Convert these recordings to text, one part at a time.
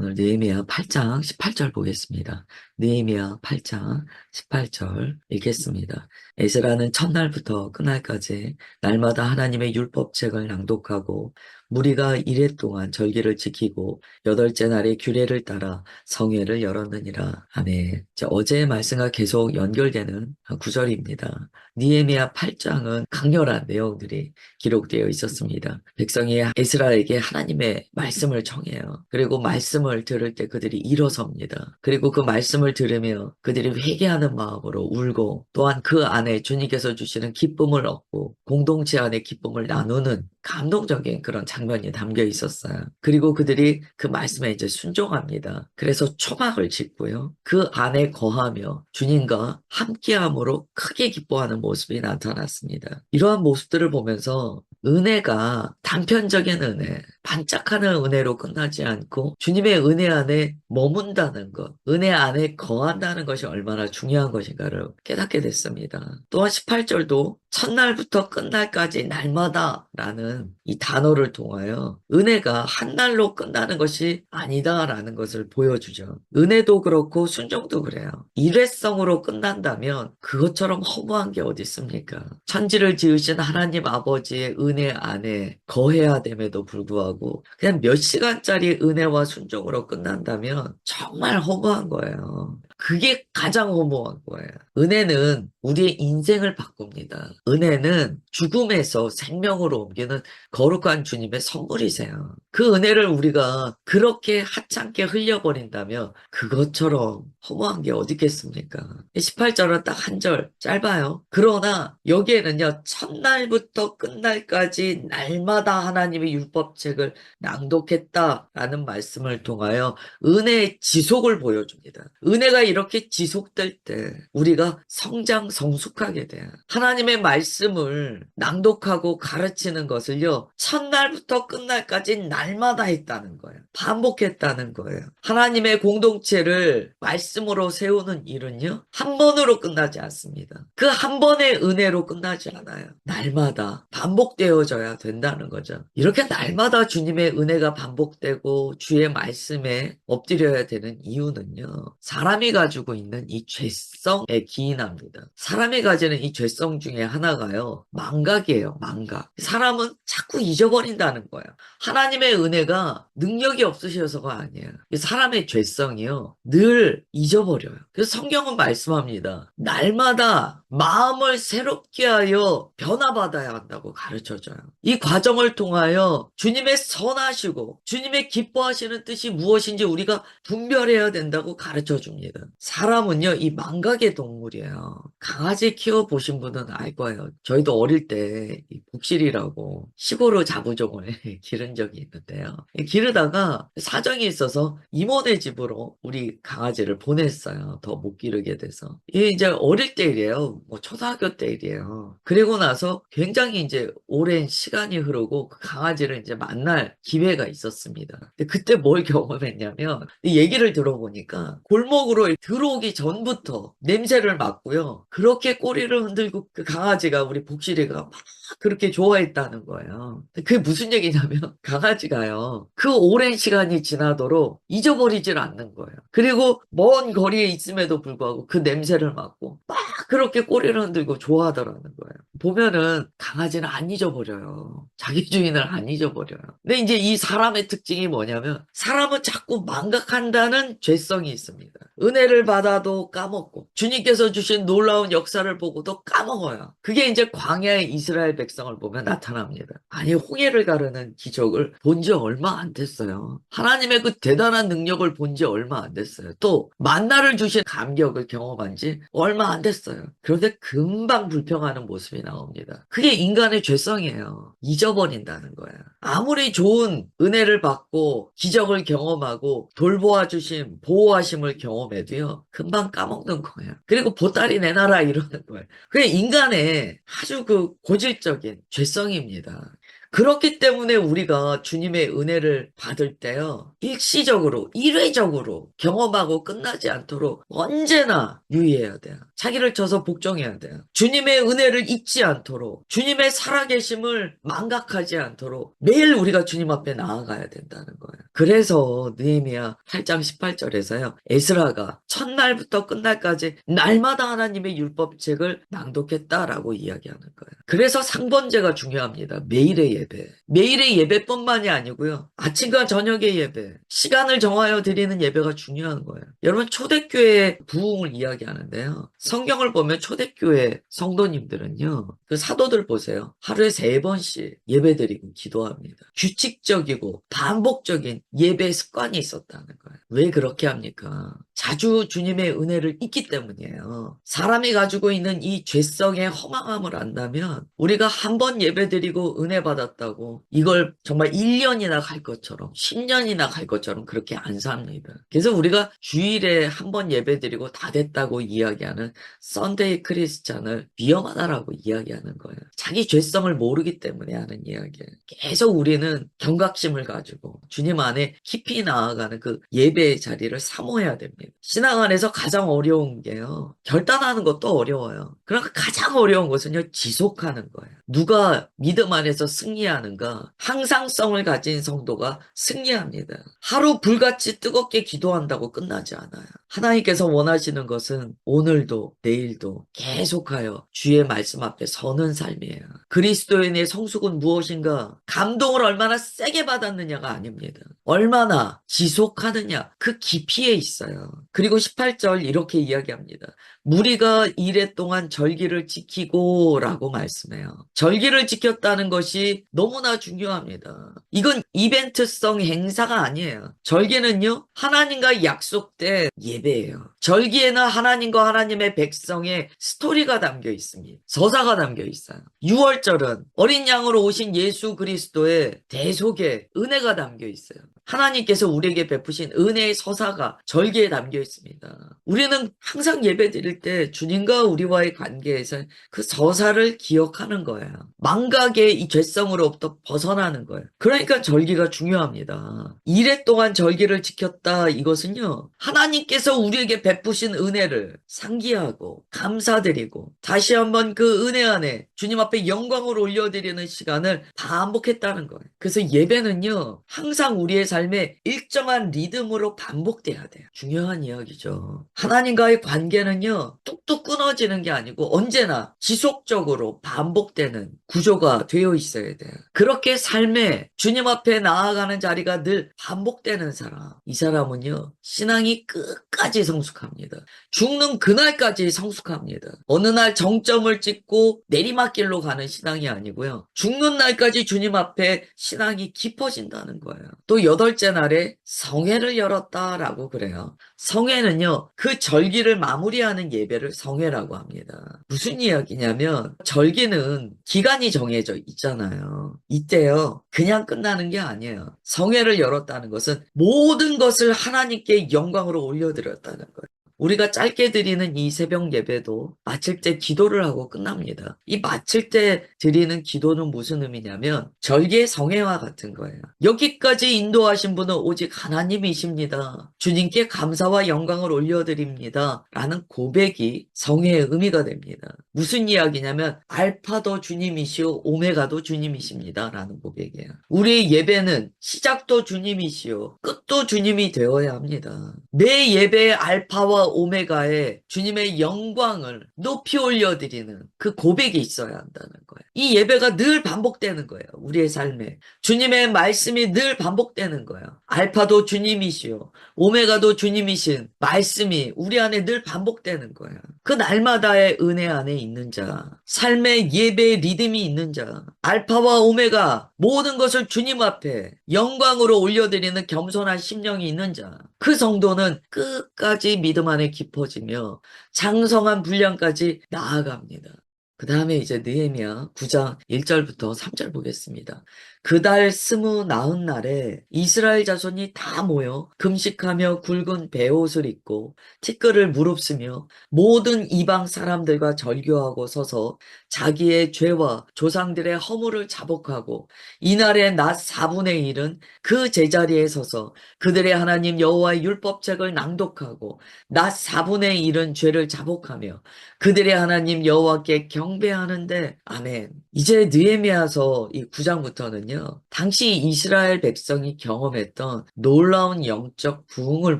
오늘 느헤미야 8장 18절 보겠습니다. 느헤미야 8장 18절 읽겠습니다. 에스라는 첫날부터 끝날까지 날마다 하나님의 율법책을 낭독하고 무리가 이레 동안 절기를 지키고 여덟째 날에 규례를 따라 성회를 열었느니라. 아멘. 어제의 말씀과 계속 연결되는 구절입니다. 느헤미야 8장은 강렬한 내용들이 기록되어 있었습니다. 백성이 에스라에게 하나님의 말씀을 청해요. 그리고 말씀을 들을 때 그들이 일어섭니다. 그리고 그 말씀을 들으며 그들이 회개하는 마음으로 울고 또한 그 안에 주님께서 주시는 기쁨을 얻고 공동체 안에 기쁨을 나누는 감동적인 그런 장면이 담겨 있었어요. 그리고 그들이 그 말씀에 이제 순종합니다. 그래서 초막을 짓고요. 그 안에 거하며 주님과 함께함으로 크게 기뻐하는 모습이 나타났습니다. 이러한 모습들을 보면서 은혜가 단편적인 은혜, 반짝하는 은혜로 끝나지 않고 주님의 은혜 안에 머문다는 것, 은혜 안에 거한다는 것이 얼마나 중요한 것인가를 깨닫게 됐습니다. 또한 18절도 첫날부터 끝날까지 날마다 라는 이 단어를 통하여 은혜가 한 날로 끝나는 것이 아니다라는 것을 보여주죠. 은혜도 그렇고 순종도 그래요. 일회성으로 끝난다면 그것처럼 허무한 게 어디 있습니까? 천지를 지으신 하나님 아버지의 은혜 안에 거해야 됨에도 불구하고 그냥 몇 시간짜리 은혜와 순종으로 끝난다면 정말 허무한 거예요. 그게 가장 허무한 거예요. 은혜는 우리의 인생을 바꿉니다. 은혜는 죽음에서 생명으로 옮기는 거룩한 주님의 선물이세요. 그 은혜를 우리가 그렇게 하찮게 흘려버린다면 그것처럼 허무한 게 어디 있겠습니까? 18절은 딱 한 절 짧아요. 그러나 여기에는요, 첫날부터 끝날까지 날마다 하나님의 율법책을 낭독했다라는 말씀을 통하여 은혜의 지속을 보여줍니다. 은혜가 이렇게 지속될 때 우리가 성장 성숙하게 돼요. 하나님의 말씀을 낭독하고 가르치는 것을요, 첫날부터 끝날까지 날마다 했다는 거예요. 반복했다는 거예요. 하나님의 공동체를 말씀으로 세우는 일은요, 한 번으로 끝나지 않습니다. 그 한 번의 은혜로 끝나지 않아요. 날마다 반복되어져야 된다는 거죠. 이렇게 날마다 주님의 은혜가 반복되고 주의 말씀에 엎드려야 되는 이유는요, 사람이 가지고 있는 이 죄성에 기인합니다. 사람이 가지는 이 죄성 중에 하나가요, 망각이에요. 망각. 사람은 자꾸 잊어버린다는 거예요. 하나님의 은혜가 능력이 없으셔서가 아니에요. 사람의 죄성이요, 늘 잊어버려요. 그래서 성경은 말씀합니다. 날마다 마음을 새롭게 하여 변화받아야 한다고 가르쳐줘요. 이 과정을 통하여 주님의 선하시고 주님의 기뻐하시는 뜻이 무엇인지 우리가 분별해야 된다고 가르쳐줍니다. 사람은요, 이 망각의 동물이에요. 강아지 키워보신 분은 알 거예요. 저희도 어릴 때 복실이라고 시골로 자부종을 기른 적이 있는데요. 기르다가 사정이 있어서 이모네 집으로 우리 강아지를 보냈어요. 더 못 기르게 돼서. 이게 이제 어릴 때 일이에요. 뭐 초등학교 때 일이에요. 그리고 나서 굉장히 이제 오랜 시간이 흐르고 그 강아지를 이제 만날 기회가 있었습니다. 근데 그때 뭘 경험했냐면, 이 얘기를 들어보니까 골목으로 들어오기 전부터 냄새를 맡고요, 그렇게 꼬리를 흔들고 그 강아지가, 우리 복실이가 막 그렇게 좋아했다는 거예요. 그게 무슨 얘기냐면 강아지가요, 그 오랜 시간이 지나도록 잊어버리질 않는 거예요. 그리고 먼 거리에 있음에도 불구하고 그 냄새를 맡고 막 그렇게 꼬리를 흔들고 좋아하더라는 거예요. 보면은 강아지는 안 잊어버려요. 자기 주인을 안 잊어버려요. 근데 이제 이 사람의 특징이 뭐냐면, 사람은 자꾸 망각한다는 죄성이 있습니다. 은혜를 받아도 까먹고 주님께서 주신 놀라운 역사를 보고도 까먹어요. 그게 이제 광야의 이스라엘 백성을 보면 나타납니다. 아니, 홍해를 가르는 기적을 본 지 얼마 안 됐어요. 하나님의 그 대단한 능력을 본 지 얼마 안 됐어요. 또 만나를 주신 감격을 경험한 지 얼마 안 됐어요. 그런데 금방 불평하는 모습이 나옵니다. 그게 인간의 죄성이에요. 잊어버린다는 거예요. 아무리 좋은 은혜를 받고 기적을 경험하고 돌보아 주심, 보호하심을 경험해도요, 금방 까먹는 거예요. 그리고 보따리 내놔라 이러는 거예요. 그게 인간의 아주 그 고질적인 죄성입니다. 그렇기 때문에 우리가 주님의 은혜를 받을 때요, 일시적으로, 일회적으로 경험하고 끝나지 않도록 언제나 유의해야 돼요. 자기를 쳐서 복종해야 돼요. 주님의 은혜를 잊지 않도록, 주님의 살아계심을 망각하지 않도록 매일 우리가 주님 앞에 나아가야 된다는 거예요. 그래서 느헤미야 8장 18절에서요, 에스라가 첫날부터 끝날까지 날마다 하나님의 율법책을 낭독했다라고 이야기하는 거예요. 그래서 상번제가 중요합니다. 매일의 예배. 매일의 예배뿐만이 아니고요. 아침과 저녁의 예배. 시간을 정하여 드리는 예배가 중요한 거예요. 여러분, 초대교회의 부흥을 이야기하는데요. 성경을 보면 초대교회 성도님들은요, 그 사도들 보세요. 하루에 3번씩 예배 드리고 기도합니다. 규칙적이고 반복적인 예배 습관이 있었다는 거예요. 왜 그렇게 합니까? 자주 주님의 은혜를 잊기 때문이에요. 사람이 가지고 있는 이 죄성의 허망함을 안다면 우리가 한 번 예배드리고 은혜 받았다고 이걸 정말 1년이나 갈 것처럼 10년이나 갈 것처럼 그렇게 안 삽니다. 그래서 우리가 주일에 한 번 예배드리고 다 됐다고 이야기하는 썬데이 크리스찬을 위험하다라고 이야기하는 거예요. 자기 죄성을 모르기 때문에 하는 이야기예요. 계속 우리는 경각심을 가지고 주님 안에 깊이 나아가는 그 예배의 자리를 사모해야 됩니다. 신앙 안에서 가장 어려운 게요, 결단하는 것도 어려워요. 그러나 가장 어려운 것은요, 지속하는 거예요. 누가 믿음 안에서 승리하는가? 항상성을 가진 성도가 승리합니다. 하루 불같이 뜨겁게 기도한다고 끝나지 않아요. 하나님께서 원하시는 것은 오늘도 내일도 계속하여 주의 말씀 앞에 서는 삶이에요. 그리스도인의 성숙은 무엇인가? 감동을 얼마나 세게 받았느냐가 아닙니다. 얼마나 지속하느냐, 그 깊이에 있어요. 그리고 18절 이렇게 이야기합니다. 무리가 이래 동안 절기를 지키고 라고 말씀해요. 절기를 지켰다는 것이 너무나 중요합니다. 이건 이벤트성 행사가 아니에요. 절기는요, 하나님과 약속된 예배예요. 절기에는 하나님과 하나님의 백성의 스토리가 담겨 있습니다. 서사가 담겨 있어요. 6월절은 어린 양으로 오신 예수 그리스도의 대속의 은혜가 담겨 있어요. 하나님께서 우리에게 베푸신 은혜의 서사가 절기에 담겨 있습니다. 우리는 항상 예배 드릴 때 주님과 우리와의 관계에서 그 서사를 기억하는 거예요. 망각의 이 죄성으로부터 벗어나는 거예요. 그러니까 절기가 중요합니다. 이래 동안 절기를 지켰다, 이것은요, 하나님께서 우리에게 베푸신 은혜를 상기하고 감사드리고 다시 한번 그 은혜 안에 주님 앞에 영광을 올려드리는 시간을 반복했다는 거예요. 그래서 예배는요, 항상 우리의 삶에 일정한 리듬으로 반복돼야 돼요. 중요한 이야기죠. 하나님과의 관계는요, 뚝뚝 끊어지는 게 아니고 언제나 지속적으로 반복되는 구조가 되어 있어야 돼요. 그렇게 삶에 주님 앞에 나아가는 자리가 늘 반복되는 사람, 이 사람은요, 신앙이 끝까지 성숙합니다. 죽는 그날까지 성숙합니다. 어느 날 정점을 찍고 내리막길로 가는 신앙이 아니고요, 죽는 날까지 주님 앞에 신앙이 깊어진다는 거예요. 또 8째 날에 성회를 열었다라고 그래요. 성회는요, 그 절기를 마무리하는 예배를 성회라고 합니다. 무슨 이야기냐면, 절기는 기간이 정해져 있잖아요. 이때요, 그냥 끝나는 게 아니에요. 성회를 열었다는 것은 모든 것을 하나님께 영광으로 올려드렸다는 거예요. 우리가 짧게 드리는 이 새벽 예배도 마칠 때 기도를 하고 끝납니다. 이 마칠 때 드리는 기도는 무슨 의미냐면 절기의 성회와 같은 거예요. 여기까지 인도하신 분은 오직 하나님이십니다. 주님께 감사와 영광을 올려드립니다. 라는 고백이 성회의 의미가 됩니다. 무슨 이야기냐면 알파도 주님이시오 오메가도 주님이십니다. 라는 고백이에요. 우리의 예배는 시작도 주님이시오 끝도 주님이 되어야 합니다. 매 예배의 알파와 오메가에 주님의 영광을 높이 올려드리는 그 고백이 있어야 한다는 거예요. 이 예배가 늘 반복되는 거예요. 우리의 삶에. 주님의 말씀이 늘 반복되는 거예요. 알파도 주님이시오 오메가도 주님이신 말씀이 우리 안에 늘 반복되는 거예요. 그 날마다의 은혜 안에 있는 자, 삶의 예배의 리듬이 있는 자, 알파와 오메가 모든 것을 주님 앞에 영광으로 올려드리는 겸손한 심령이 있는 자, 그 성도는 끝까지 믿음 안에 깊어지며 장성한 분량까지 나아갑니다. 그 다음에 이제 느헤미야 9장 1절부터 3절 보겠습니다. 그달 29날에 이스라엘 자손이 다 모여 금식하며 굵은 베옷을 입고 티끌을 무릅쓰며 모든 이방 사람들과 절교하고 서서 자기의 죄와 조상들의 허물을 자복하고 이날의 낮 4분의 1은 그 제자리에 서서 그들의 하나님 여호와의 율법책을 낭독하고 낮 4분의 1은 죄를 자복하며 그들의 하나님 여호와께 경배하는데 아멘. 이제 느헤미야서 이 9장부터는요. 당시 이스라엘 백성이 경험했던 놀라운 영적 부흥을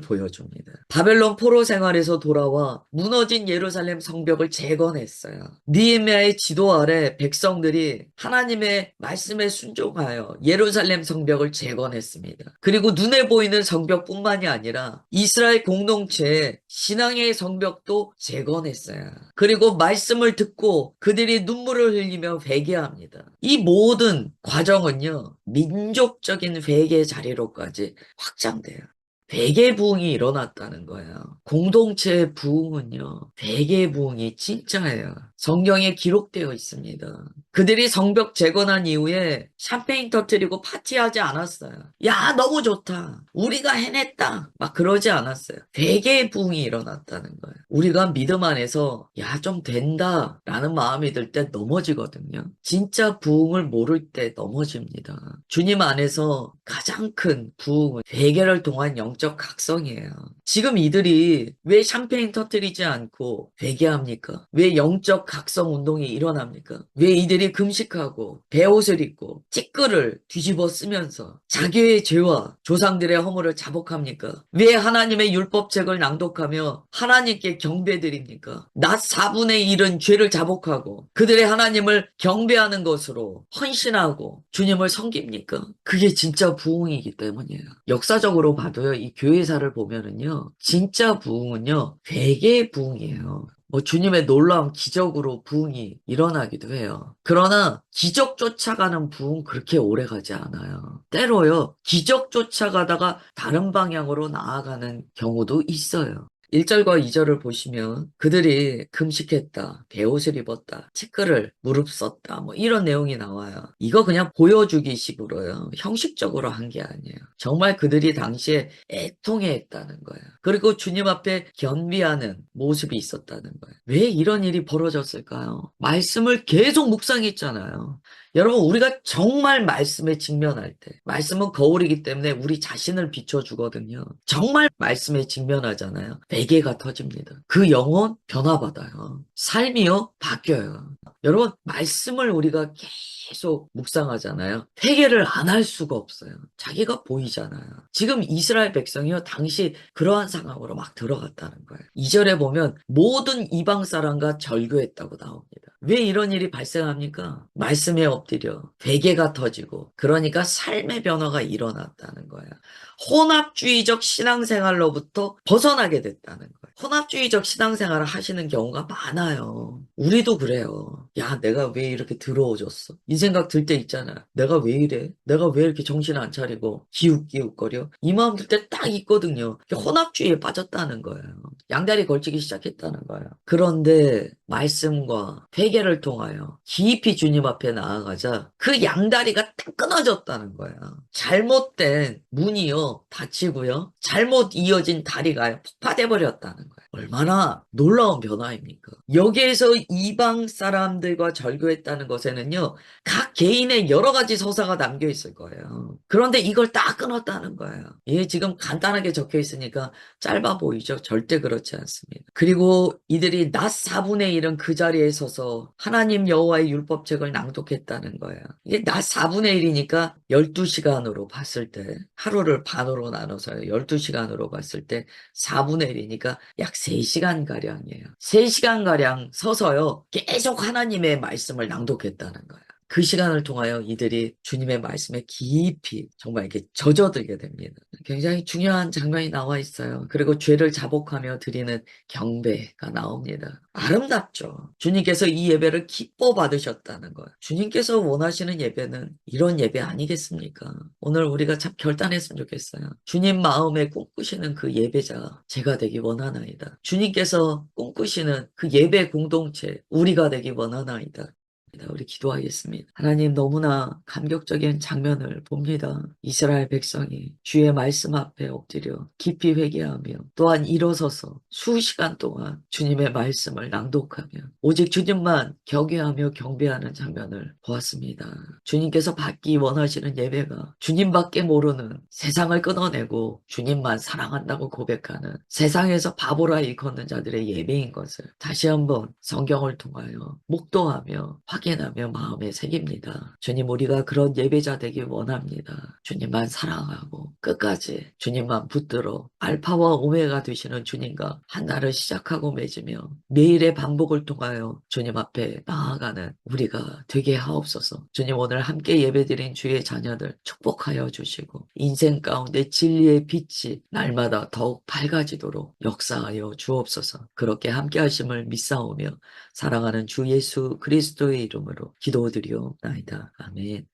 보여줍니다. 바벨론 포로 생활에서 돌아와 무너진 예루살렘 성벽을 재건했어요. 느헤미야의 지도 아래 백성들이 하나님의 말씀에 순종하여 예루살렘 성벽을 재건했습니다. 그리고 눈에 보이는 성벽뿐만이 아니라 이스라엘 공동체의 신앙의 성벽도 재건했어요. 그리고 말씀을 듣고 그들이 눈물을 흘리며 회개합니다. 이 모든 과정은요, 민족적인 회개 자리로까지 확장돼요. 회개 부흥이 일어났다는 거예요. 공동체의 부흥은요, 회개 부흥이 진짜예요. 성경에 기록되어 있습니다. 그들이 성벽 재건한 이후에 샴페인 터뜨리고 파티하지 않았어요. 야, 너무 좋다. 우리가 해냈다. 막 그러지 않았어요. 회개의 부흥이 일어났다는 거예요. 우리가 믿음 안에서 야, 좀 된다 라는 마음이 들 때 넘어지거든요. 진짜 부흥을 모를 때 넘어집니다. 주님 안에서 가장 큰 부흥은 회개를 통한 영적 각성이에요. 지금 이들이 왜 샴페인 터뜨리지 않고 회개합니까? 왜 영적 각성 운동이 일어납니까? 왜 이들이 금식하고 베옷을 입고 찌끌을 뒤집어 쓰면서 자기의 죄와 조상들의 허물을 자복합니까? 왜 하나님의 율법책을 낭독하며 하나님께 경배드립니까? 낮 4분의 1은 죄를 자복하고 그들의 하나님을 경배하는 것으로 헌신하고 주님을 섬깁니까? 그게 진짜 부흥이기 때문이에요. 역사적으로 봐도요, 이 교회사를 보면은요, 진짜 부흥은요, 회개의 부흥이에요. 뭐 주님의 놀라운 기적으로 부흥이 일어나기도 해요. 그러나 기적 쫓아가는 부흥 그렇게 오래 가지 않아요. 때로요, 기적 쫓아가다가 다른 방향으로 나아가는 경우도 있어요. 1절과 2절을 보시면 그들이 금식했다, 베옷을 입었다, 티끌을 무릅썼다, 뭐 이런 내용이 나와요. 이거 그냥 보여주기 식으로요. 형식적으로 한 게 아니에요. 정말 그들이 당시에 애통해 했다는 거예요. 그리고 주님 앞에 겸비하는 모습이 있었다는 거예요. 왜 이런 일이 벌어졌을까요? 말씀을 계속 묵상했잖아요. 여러분, 우리가 정말 말씀에 직면할 때, 말씀은 거울이기 때문에 우리 자신을 비춰주거든요. 정말 말씀에 직면하잖아요. 베개가 터집니다. 그 영혼 변화받아요. 삶이요, 바뀌어요. 여러분, 말씀을 우리가 계속 묵상하잖아요. 회개를 안 할 수가 없어요. 자기가 보이잖아요. 지금 이스라엘 백성이요, 당시 그러한 상황으로 막 들어갔다는 거예요. 2절에 보면 모든 이방 사람과 절교했다고 나옵니다. 왜 이런 일이 발생합니까? 말씀에 엎드려 회개가 터지고 그러니까 삶의 변화가 일어났다는 거예요. 혼합주의적 신앙생활로부터 벗어나게 됐다는 거예요. 혼합주의적 신앙생활을 하시는 경우가 많아요. 우리도 그래요. 야, 내가 왜 이렇게 더러워졌어? 이 생각 들 때 있잖아요. 내가 왜 이래? 내가 왜 이렇게 정신 안 차리고 기웃기웃거려? 이 마음 들 때 딱 있거든요. 혼합주의에 빠졌다는 거예요. 양다리 걸치기 시작했다는 거예요. 그런데 말씀과 회개를 통하여 깊이 주님 앞에 나아가자 그 양다리가 딱 끊어졌다는 거예요. 잘못된 문이요 닫히고요. 잘못 이어진 다리가 폭파돼 버렸다는 거예요. 얼마나 놀라운 변화입니까? 여기에서 이방 사람들과 절교했다는 것에는요, 각 개인의 여러 가지 서사가 담겨 있을 거예요. 그런데 이걸 딱 끊었다는 거예요. 이게 지금 간단하게 적혀 있으니까 짧아 보이죠? 절대 그렇지 않습니다. 그리고 이들이 낮 4분의 1은 그 자리에 서서 하나님 여호와의 율법책을 낭독했다는 거예요. 이게 낮 4분의 1이니까 12시간으로 봤을 때, 하루를 반으로 나눠서요. 12시간으로 봤을 때 4분의 1이니까 약 3시간가량이에요. 3시간가량 서서요. 계속 하나님의 말씀을 낭독했다는 거예요. 그 시간을 통하여 이들이 주님의 말씀에 깊이 정말 이렇게 젖어들게 됩니다. 굉장히 중요한 장면이 나와 있어요. 그리고 죄를 자복하며 드리는 경배가 나옵니다. 아름답죠. 주님께서 이 예배를 기뻐 받으셨다는 거예요. 주님께서 원하시는 예배는 이런 예배 아니겠습니까? 오늘 우리가 참 결단했으면 좋겠어요. 주님 마음에 꿈꾸시는 그 예배자 제가 되기 원하나이다. 주님께서 꿈꾸시는 그 예배 공동체 우리가 되기 원하나이다. 우리 기도하겠습니다. 하나님, 너무나 감격적인 장면을 봅니다. 이스라엘 백성이 주의 말씀 앞에 엎드려 깊이 회개하며 또한 일어서서 수시간 동안 주님의 말씀을 낭독하며 오직 주님만 경외하며 경배하는 장면을 보았습니다. 주님께서 받기 원하시는 예배가 주님밖에 모르는, 세상을 끊어내고 주님만 사랑한다고 고백하는, 세상에서 바보라 일컫는 자들의 예배인 것을 다시 한번 성경을 통하여 목도하며 확인하며 마음에 새깁니다. 주님, 우리가 그런 예배자 되길 원합니다. 주님만 사랑하고 끝까지 주님만 붙들어 알파와 오메가 되시는 주님과 한 날을 시작하고 맺으며 매일의 반복을 통하여 주님 앞에 나아가는 우리가 되게 하옵소서. 주님, 오늘 함께 예배드린 주의 자녀들 축복하여 주시고 인생 가운데 진리의 빛이 날마다 더욱 밝아지도록 역사하여 주옵소서. 그렇게 함께 하심을 믿사오며 사랑하는 주 예수 그리스도의 이름으로 기도드리옵나이다. 아멘.